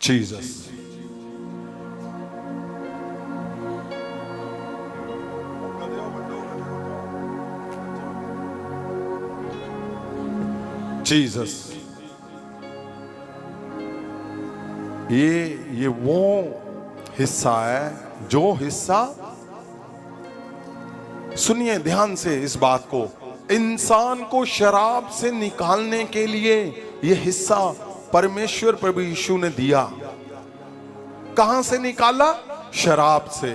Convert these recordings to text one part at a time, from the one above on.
Jesus. Jesus. ये वो हिस्सा है, जो हिस्सा, सुनिए ध्यान से इस बात को, इंसान को शराब से निकालने के लिए ये हिस्सा परमेश्वर प्रभु यीशु ने दिया। कहां से निकाला? शराब से,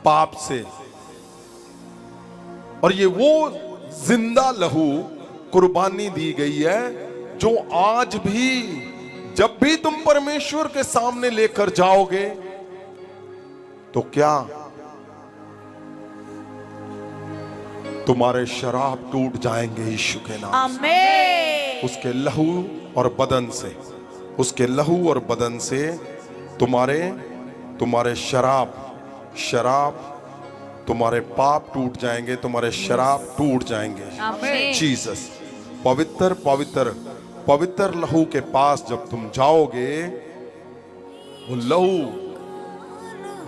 पाप से। और ये वो जिंदा लहू कुर्बानी दी गई है जो आज भी जब भी तुम परमेश्वर के सामने लेकर जाओगे तो क्या तुम्हारे शराब टूट जाएंगे यीशु के नाम। आमीन। उसके लहू और बदन से, उसके लहू और बदन से तुम्हारे शराब तुम्हारे पाप टूट जाएंगे, तुम्हारे शराब टूट जाएंगे। आमीन। जीसस। पवित्र पवित्र पवित्र लहू के पास जब तुम जाओगे, वो लहू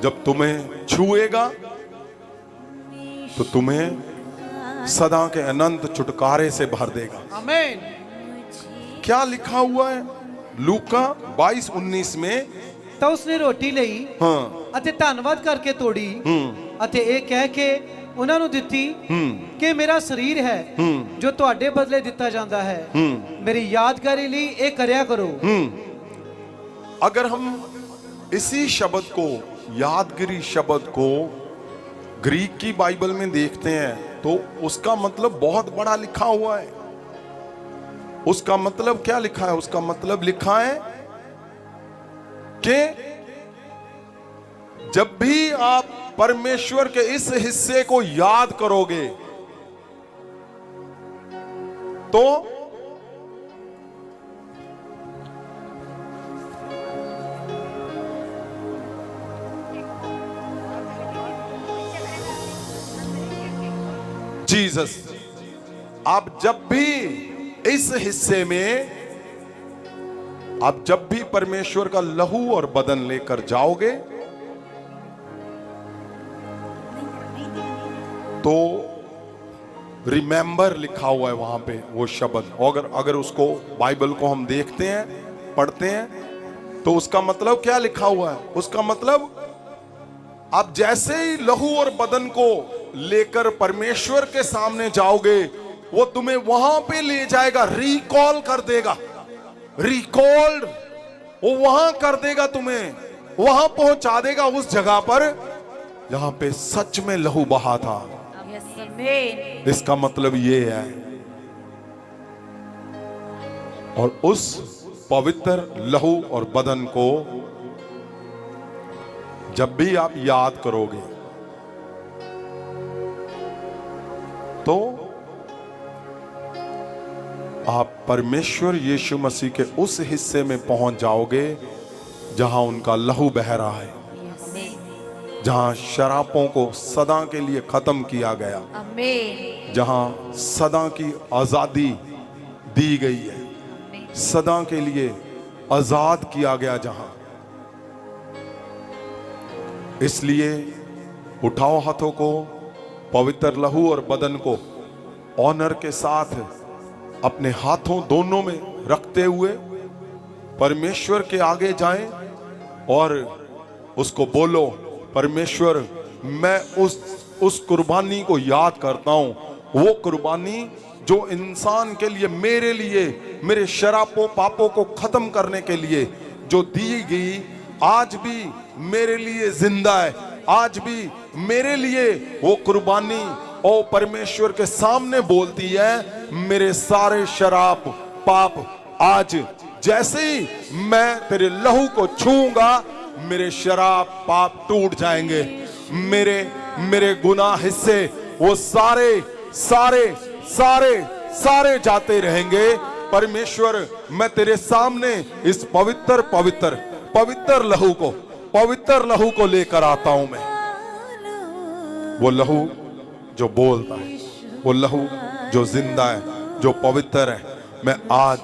जब तुम्हें छुएगा तो तुम्हें सदा के अनंत छुटकारे से भर देगा। आमीन। क्या लिखा हुआ है लूका 22:19 में? तो उसने रोटी ਲਈ ਅਤੇ ਧੰਨਵਾਦ ਕਰਕੇ ਤੋੜੀ ਅਤੇ ਇਹ ਕਹਿ ਕੇ ਉਹਨਾਂ ਨੂੰ ਦਿੱਤੀ ਕਿ ਮੇਰਾ ਸਰੀਰ ਹੈ ਜੋ ਤੁਹਾਡੇ ਬਦਲੇ ਦਿੱਤਾ ਜਾਂਦਾ ਹੈ, ਮੇਰੀ यादगारी ਲਈ ਇਹ ਕਰਿਆ ਕਰੋ। अगर हम इसी शब्द को, यादगिरी शब्द को ग्रीक की बाइबल में देखते हैं तो उसका मतलब बहुत बड़ा लिखा हुआ है। उसका मतलब क्या लिखा है? उसका मतलब लिखा है कि जब भी आप परमेश्वर के इस हिस्से को याद करोगे तो जीसस, आप जब भी इस हिस्से में, आप जब भी परमेश्वर का लहू और बदन लेकर जाओगे तो रिमेंबर लिखा हुआ है वहां पे वो शब्द। अगर उसको बाइबल को हम देखते हैं, पढ़ते हैं तो उसका मतलब क्या लिखा हुआ है? उसका मतलब आप जैसे ही लहू और बदन को लेकर परमेश्वर के सामने जाओगे, वो तुम्हें वहां पे ले जाएगा, रिकॉल कर देगा, रिकॉल्ड वो वहां कर देगा, तुम्हें वहां पहुंचा देगा उस जगह पर जहां पे सच में लहू बहा था। इसका मतलब ये है। और उस पवित्र लहू और बदन को जब भी आप याद करोगे तो आप परमेश्वर यीशु मसीह के उस हिस्से में पहुंच जाओगे जहां उनका लहू बह रहा है, जहां शराबों को सदा के लिए खत्म किया गया, जहां सदा की आजादी दी गई है, सदा के लिए आजाद किया गया जहां। इसलिए उठाओ हाथों को, पवित्र लहू और बदन को ऑनर के साथ अपने हाथों दोनों में रखते हुए परमेश्वर के आगे जाएं और उसको बोलो, परमेश्वर मैं उस कुर्बानी को याद करता हूं, वो कुर्बानी जो इंसान के लिए, मेरे शराबों पापों को खत्म करने के लिए जो दी गई, आज भी मेरे लिए जिंदा है, आज भी मेरे लिए वो कुर्बानी ओ परमेश्वर के सामने बोलती है, मेरे सारे शराब पाप आज जैसे ही मैं तेरे लहू को छूऊंगा, मेरे शराब पाप टूट जाएंगे, मेरे गुनाह हिस्से वो सारे जाते रहेंगे। परमेश्वर मैं तेरे सामने इस पवित्र लहू को लेकर आता हूं। मैं वो लहू जो बोलता है, वो लहू जो जिंदा है, जो पवित्र है, मैं आज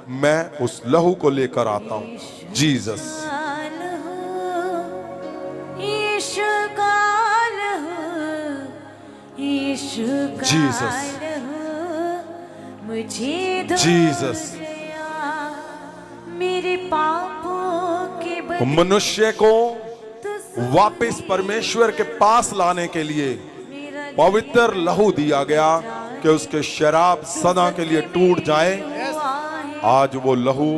मैं उस लहू को लेकर आता हूं। जीसस, यीशु का लहू, यीशु का जीसस, मुझे धो जीसस। गया मेरे पापों के बदले। मनुष्य को वापस परमेश्वर के पास लाने के लिए पवित्र लहू दिया गया कि उसके शराब सदा के लिए टूट जाए। आज वो लहू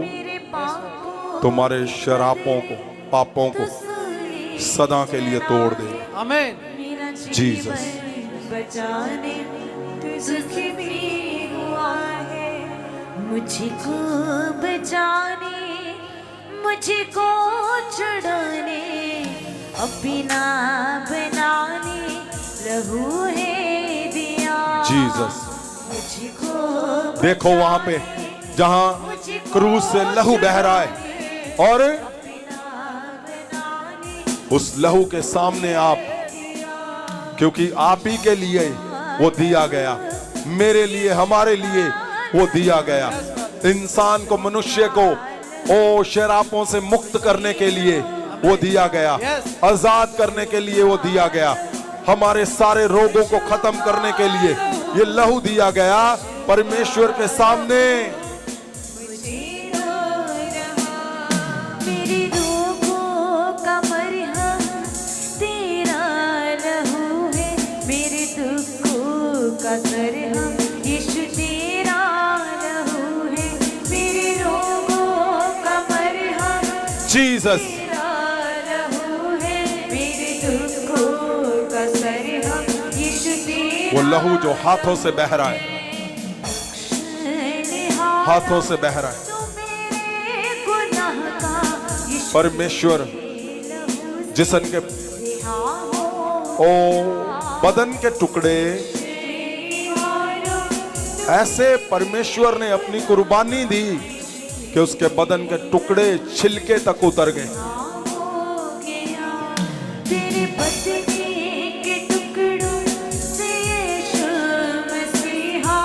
तुम्हारे शराबों को, पापों को सदा के लिए तोड़ दे। आमीन। जीसस, बचाने तुझसे भी हुआ है, मुझको बचाने, मुझको छुड़ाने, अपना बनाने लहू है दिया। जीसस, मुझको देखो वहां पे जहां क्रूस से लहू बह रहा है, और उस लहू के सामने आप, क्योंकि आप ही के लिए वो दिया गया, मेरे लिए, हमारे लिए वो दिया गया। इंसान को, मनुष्य को ओ शराबों से मुक्त करने के लिए वो दिया गया, आजाद करने के लिए वो दिया गया, हमारे सारे रोगों को खत्म करने के लिए ये लहू दिया गया परमेश्वर के सामने। मेरी रोगों का मरहम तेरा लहू है, मेरे दुखों का सरहम यीशु तेरा लहू है, मेरे रोगों का मरहम जीसस, तेरा लहू है, मेरे दुखों का सरहम यीशु तेरा। वो लहू जो हाथों से बह रहा है, हाथों से बह रहा है, परमेश्वर जिसन के ओ बदन के टुकड़े ऐसे परमेश्वर ने अपनी कुर्बानी दी कि उसके बदन के टुकड़े छिलके तक उतर गए। तेरे बदन के टुकड़ों से यीशु मसीहा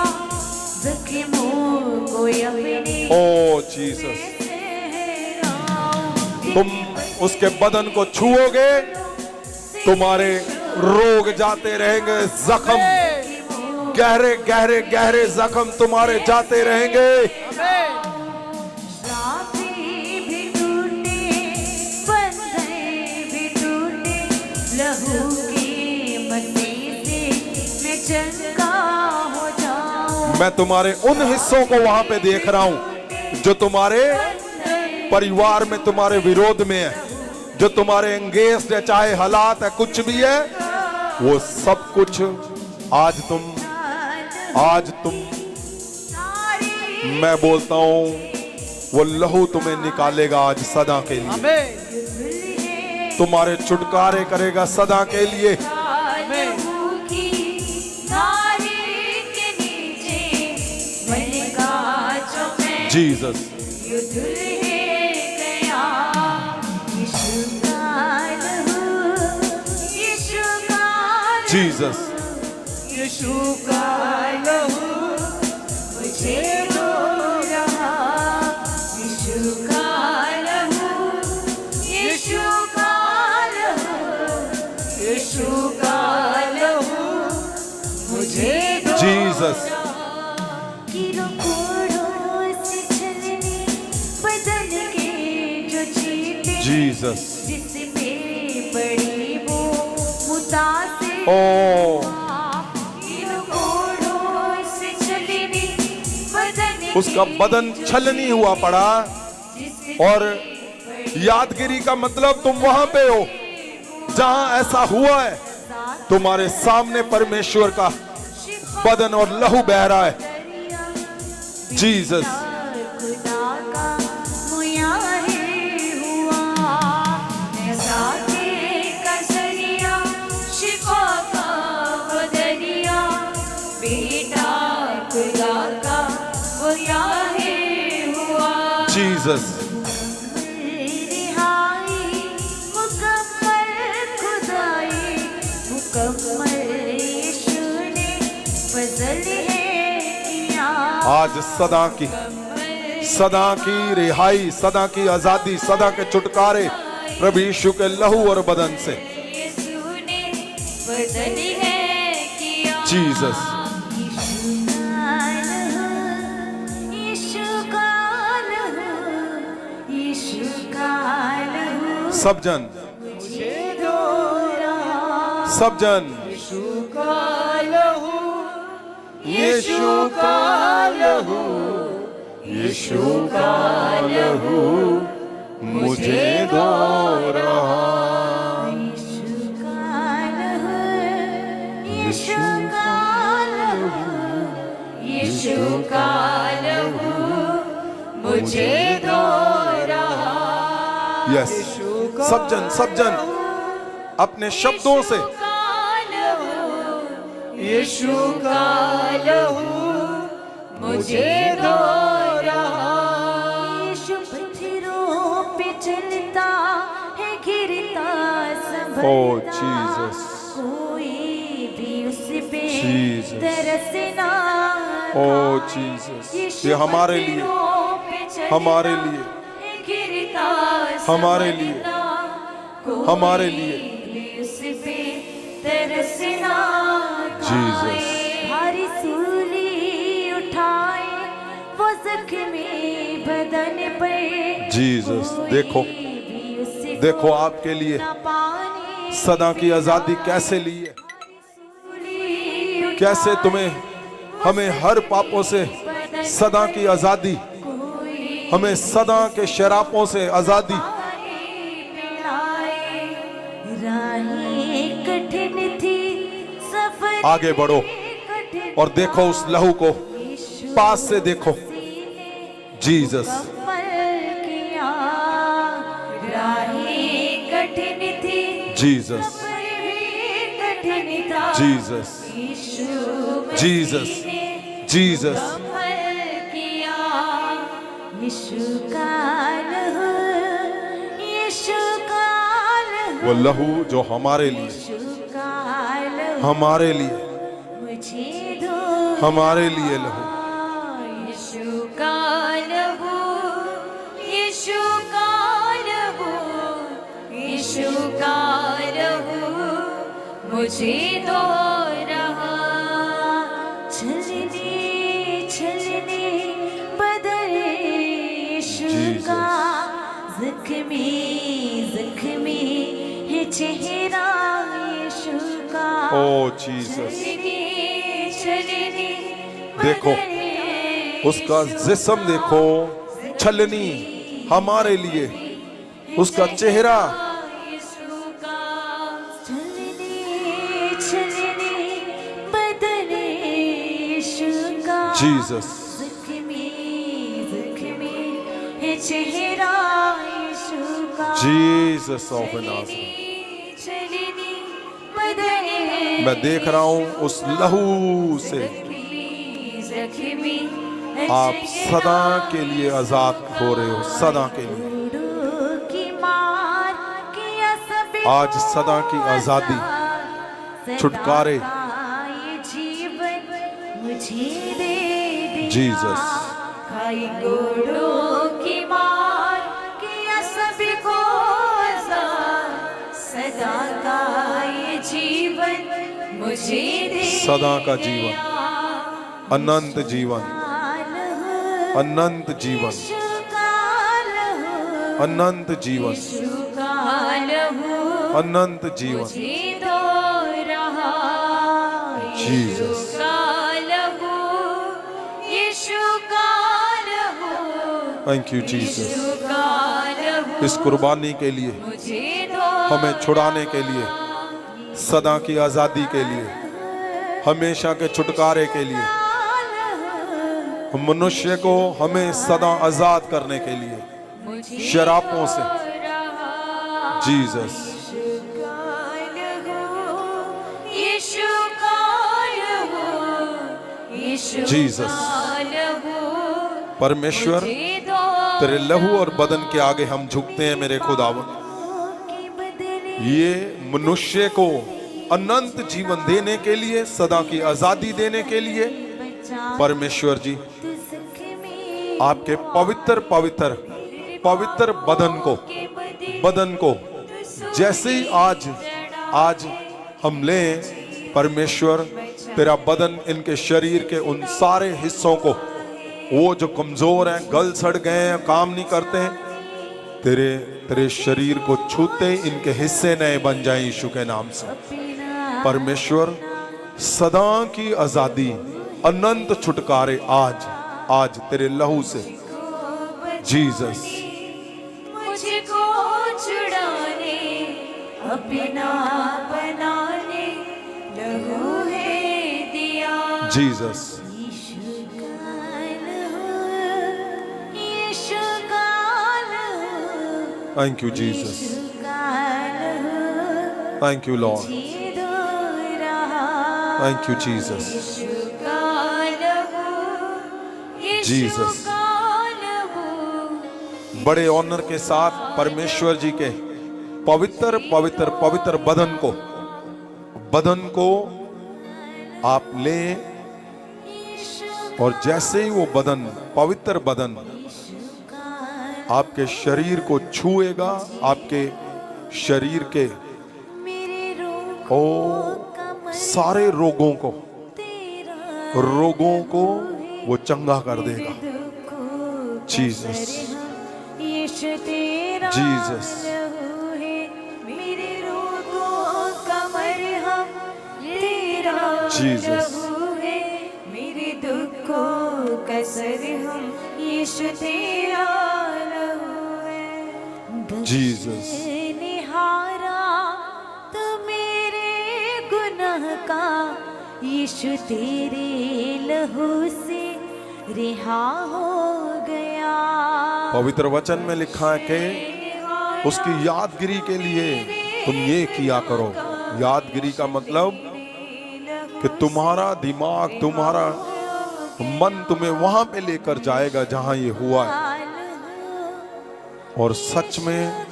जख्मों को अपने ओ जीसस, तुम उसके बदन को छुओगे, तुम्हारे रोग जाते रहेंगे, जख्म, गहरे गहरे गहरे जख्म तुम्हारे जाते रहेंगे। श्रापे भी टूटे, बंधन भी टूटे, लहू के मसीह से मैं चंगा हो जाऊं। मैं तुम्हारे उन हिस्सों को वहां पे देख रहा हूं जो तुम्हारे परिवार में तुम्हारे विरोध में है, जो तुम्हारे एंगेस्ट है, चाहे हालात है, कुछ भी है, वो सब कुछ आज तुम मैं बोलता हूं वो लहू तुम्हें निकालेगा आज सदा के लिए, आमीन। तुम्हारे छुटकारे करेगा सदा के लिए। लहू की धारे के नीचे मलका जो मैं जीसस, युद्ध गया, यीशु का लहू, यीशु का जीसस, यीशु का लहू मुझे धो रहा, यीशु का लहू, यीशु का लहू, यीशु का लहू मुझे धो। जीसस, कीड़ों कोड़ों से छलने बदन के जो चीते, जीसस, जिसमें पड़ी वो मुतासिर, ओ कीड़ों कोड़ों से छलने बदन उसका बदन छलनी हुआ पड़ा। और यादगिरी का मतलब तुम वहां पे हो जहां ऐसा हुआ है, तुम्हारे सामने परमेश्वर का बदन और लहू बह रहा है। जीसस, खुदा का मुयाहिर हुआ, ऐसा का सरिया, शिफा का वो दरिया, बेटा खुदा का मुयाहिर हुआ। जीसस, रिहाई मुकम्मल खुदाई, मुकम्मल यीशु ने फजल है किया। आज सदा की सदा की रिहाई, सदा की आजादी, सदा के छुटकारे प्रभु यीशु के लहू और बदन से। यीशु ने बदन है किया। जीसस, यीशु का लहू, यीशु का लहू सब जन, मुझे धोरा। सब जन, यीशु का लहू, यीशु का लहू, यीशु का लहू मुझे दो रहा। यीशु का लहू, यीशु का लहू, यीशु का लहू मुझे धो रहा। यस, सब जन, सब जन अपने शब्दों से यीशु का लहू मुझे धो रहा। यीशु पत्थरों पे चलता है, गिरता संभलता। Oh, Jesus. कोई भी उस पे Jesus. तरस ना ओ खाए। जीसस, यीशु ये हमारे लिए, पत्थरों पे चलता हमारे लिए, है, गिरता हमारे लिए, संभलता। हमारे लिए। कोई भी उस पे तरस ना Jesus. खाए। भारी सूली उठाए वो जख्मी बदन पे। जीसस, देखो, कोई भी उसको देखो आपके लिए ना पाने। सदा की आजादी कैसे ली है, सूली कैसे तुम्हें, हमें हर पापों से सदा की आजादी, कोई हमें सदा के शरापों से आजादी। पिलाए। राहें कठिन थी, सफर आगे बढ़ो कठिन और देखो उस लहू को, यीशु पास से देखो। जीसस, कमल किया। राहें कठिन थी, जीसस, सफर भी कठिन था। जीसस, यीशु जीसस, जीसस। कमल किया। यीशु का लहू, यीशु का लहू, वो लहू जो हमारे लिए, यीशु का लहू हमारे लिए, मुझे धो। हमारे लिए लहू। यीशु का लहू, यीशु का लहू, यीशु का लहू मुझे धो रहा। चलने चलने बदले यीशु का, जख्मी जख्मी है चेहरा यीशु का। ओ जीसस, चलने चलने देखो बदले उसका जिस्म, देखो छलनी हमारे लिए, उसका चेहरा। यीशु का। चलने चलने बदले यीशु का। जीसस, जख्मी जख्मी है चेहरा यीशु का। Jesus of Nazareth. चलने बदले मैं देख रहा हूं उस लहू से जख्मी है आप चेहरा। सदा के लिए आजाद हो रहे हो, सदा के लिए। गुरु की मार किया सभी आज सदा की आजादी, सदा छुटकारे। का ये जीवन मुझे दे दिया। जीसस। खाई गोड़ों की मार किया सभी को आजाद। सदा का ये जीवन मुझे दे सदा का जीवन, अनंत जीवन, अनंत जीवन, अनंत जीवन, अनंत जीवन। जीसस, थैंक यू जीसस, इस कुर्बानी के लिए, हमें छुड़ाने के लिए, सदा की आजादी के लिए, हमेशा के छुटकारे के लिए, मनुष्य को हमें सदा आजाद करने के लिए शरापों से। जीसस, जीसस, परमेश्वर तेरे लहू और बदन के आगे हम झुकते हैं मेरे खुदावन। ये मनुष्य को अनंत जीवन देने के लिए, सदा की आजादी देने के लिए परमेश्वर जी आपके पवित्र पवित्र पवित्र बदन को जैसे ही आज हम लें परमेश्वर, तेरा बदन इनके शरीर के उन सारे हिस्सों को, वो जो कमजोर हैं, गल सड़ गए हैं, काम नहीं करते हैं, तेरे शरीर को छूते ही इनके हिस्से नए बन जाएं यीशु के नाम से। परमेश्वर सदा की आजादी, अनंत छुटकारे आज तेरे लहू से। जीसस मुझको छुड़ाने, अपना बनाने लहू है दिया। जीसस यीशु का लहू, थैंक यू जीसस, यीशु का लहू थैंक यू लॉर्ड, मुझे दो रहा। थैंक यू जीसस, यीशु का लहू, यीशु जीसस। का लहू। बड़े ऑनर के साथ परमेश्वर जी के पवित्र पवित्र पवित्र बदन को आप लें, और जैसे ही वो पवित्र बदन आपके शरीर को छुएगा, आपके शरीर के सारे रोगों को वो चंगा कर देगा। जीसस, यीशु तेरा जीसस, लहू है, मेरे रोगों का मरहम तेरा जीसस, लहू है, मेरे दुखों का सरहम यीशु तेरा लहू है। जीसस, निहारा तो मेरे गुनाह का, यीशु तेरे लहू से रिहा हो गया। पवित्र वचन में लिखा है कि उसकी यादगिरी के लिए तुम ये किया करो। यादगिरी का मतलब कि तुम्हारा दिमाग, तुम्हारा मन तुम्हें वहां पे लेकर जाएगा जहां ये हुआ है। और सच में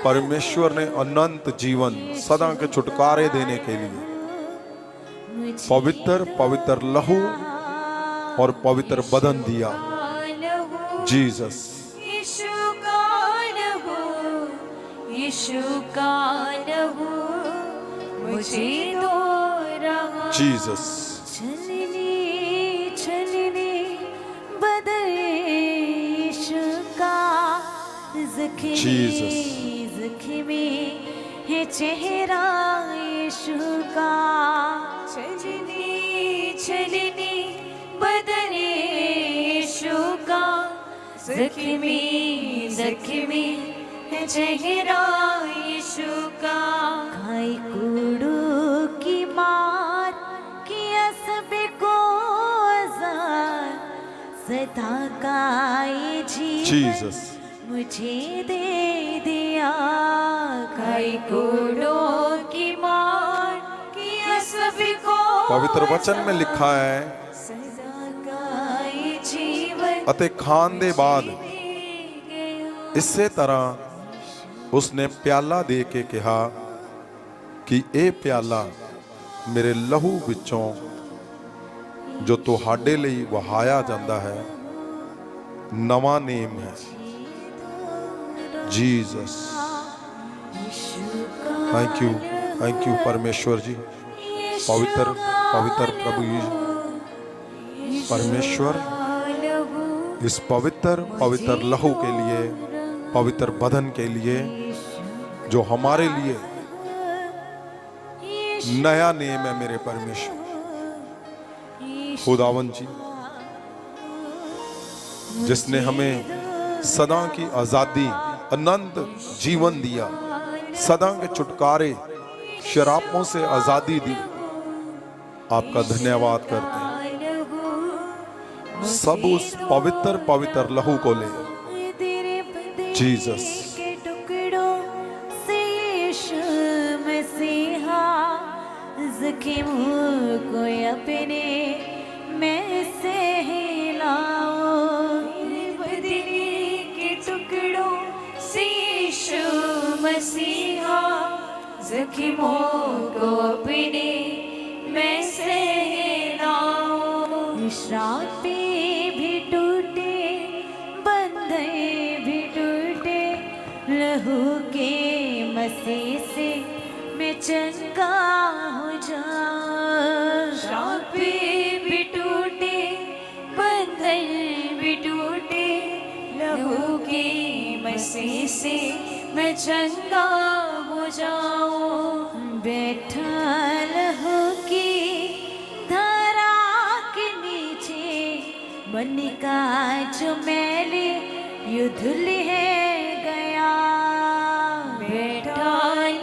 परमेश्वर ने अनंत जीवन, सदा के छुटकारे देने के लिए पवित्र पवित्र लहू और पवित्र बदन दिया। जीसस, यीशु का लहू, यीशु का लहू मुझे दो रहा। जीसस, चलने बदले यीशु का, ज़ख्मी है चेहरा यीशु का। चलने बदले यीशु का, ज़ख्मी है चेहरा यीशु का। खाई कूड़ों की मार किया सबको आज़ाद, सदा का ये जीवन जीसस, मुझे दे दिया। खाई कूड़ों की मार किया सबको पवित्र वचन में लिखा है, सदा का ये जीवन ਅਤੇ ਖਾਣ ਦੇ ਬਾਅਦ ਇਸੇ ਤਰ੍ਹਾਂ ਉਸਨੇ ਪਿਆਲਾ ਦੇ ਕੇ ਕਿਹਾ ਕਿ ਇਹ ਪਿਆਲਾ ਮੇਰੇ ਲਹੂ ਵਿੱਚੋਂ ਜੋ ਤੁਹਾਡੇ ਲਈ ਵਹਾਇਆ ਜਾਂਦਾ ਹੈ, ਨਵਾਂ ਨੇਮ ਹੈ। जीसस, थैंक यू परमेश्वर जी, पवित्र पवित्र प्रभु यीशु परमेश्वर, इस पवित्र पवित्र लहू के लिए, पवित्र बदन के लिए जो हमारे लिए नया नेम है। मेरे परमेश्वर खुदावन जी, जिसने हमें सदा की आजादी, अनंत जीवन दिया, सदा के छुटकारे, शराबों से आजादी दी, आपका धन्यवाद करते हैं। सब उस पवित्र पवित्र लहू को ले। जीसस, को अपने में से हिलाओ, बदले के टुकड़ों से यीशु मसीहा, ज़ख्मों को अपने में से हिलाओ। श्राप भी टूटे लहू के मसे से मैं चंगा हो जाऊं। श्रापे भी टूटे, बंधन भी टूटे, लहू के मसे से मैं चंगा हो जाऊं। बैठा लहू की धारा के नीचे, मन का जो मैले यूं धुल है गया। बैठा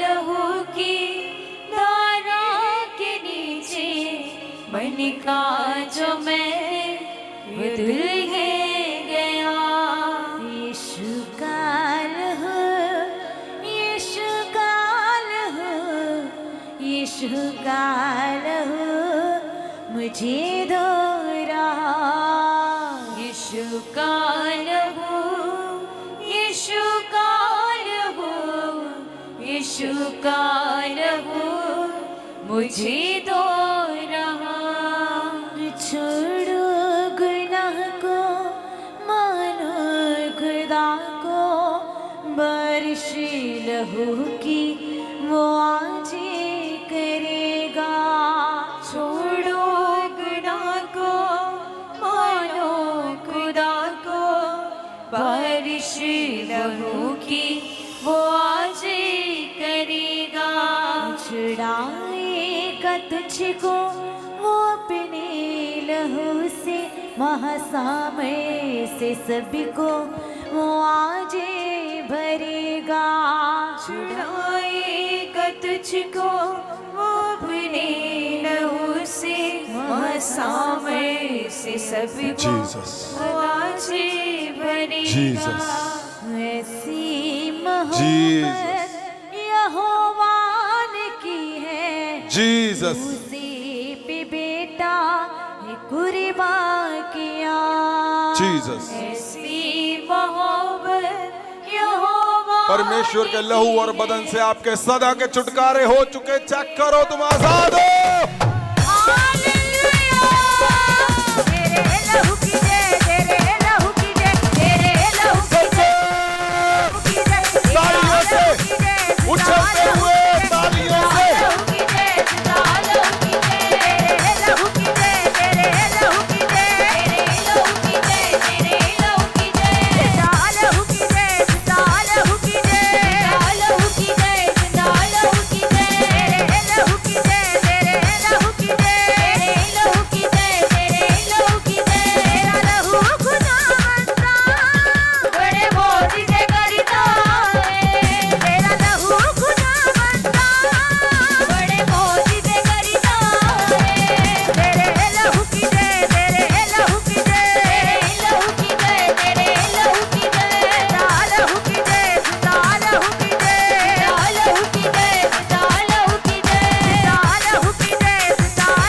लहू की धारा के नीचे, मन का जो मैले यूं धुल है गया। यीशु का लहू, यीशु का लहू, यीशु का लहू मुझे धो रहा। यीशु का लहू, यीशु का लहू, यीशु का लहू मुझे धो रहा। छोड़ो गुनाह को, मानो खुदा को, बारिश लहू की वो आज करेगा। छोड़ो गुनाह को, मानो खुदा को, बारिश लहू की वो आज करेगा। छुड़ाएगा तुझको वो अपने लहू से, महासामय से सभी को वो आज भरेगा। छुड़ाएगा तुझको वो अपने लहू से, महासामय से सभी को Jesus. वो आज भरेगा। Jesus. ऐसी मोहब्बत यहोवा ने की है, Jesus. उसी पे बेटा ने कुर्बान किया। Jesus. ऐसी मोहब्बत यहोवा परमेश्वर के लहू और बदन से आपके सदा के छुटकारे हो चुके। चेक करो, तुम आजाद हो। हालेलुया। तेरे लहू की जय, तेरे लहू की जय, तेरे लहू की जय, तालियों से उछलते हुए, तालियों से। लहू की जय, लहू की जय, तेरे लहू की जय, तेरे लहू की जय, तेरे लहू की जय, तेरे लहू की जय, लहू की जय, लहू की जय, लहू की जय, लहू की जय, तेरे लहू की जय, तेरे लहू की जय, तेरे लहू की जय, तेरे लहू की जय। तेरा लहू खुदावंदा बड़े मोहब्बत से करता है। तेरा लहू खुदावंदा बड़े मोहब्बत से करता है। तेरे लहू की जय, तेरे लहू की जय, तेरे लहू की जय, तेरे लहू की जय, लहू की जय, लहू की जय, लहू की जय, लहू की जय,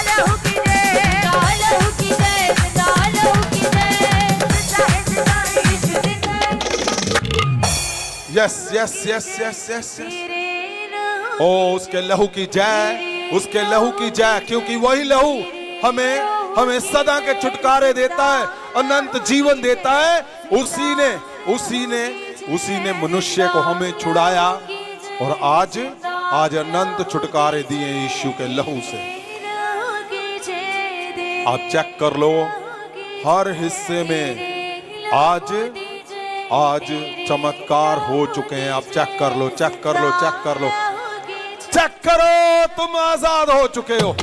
लहू की जय, लहू की जय, लहू की जय। Yes yes yes yes yes yes. ओ उसके लहू की जय, उसके लहू की जय, क्योंकि वही लहू हमें सदा के छुटकारे देता है, अनंत जीवन देता है। उसी ने मनुष्य को हमें छुड़ाया और आज अनंत छुटकारे दिए यीशु के लहू से। आप चेक कर लो, हर हिस्से में आज चमत्कार हो चुके हैं। आप चेक कर लो, चेक कर लो, चेक कर लो, चेक करो, तुम आजाद हो चुके हो।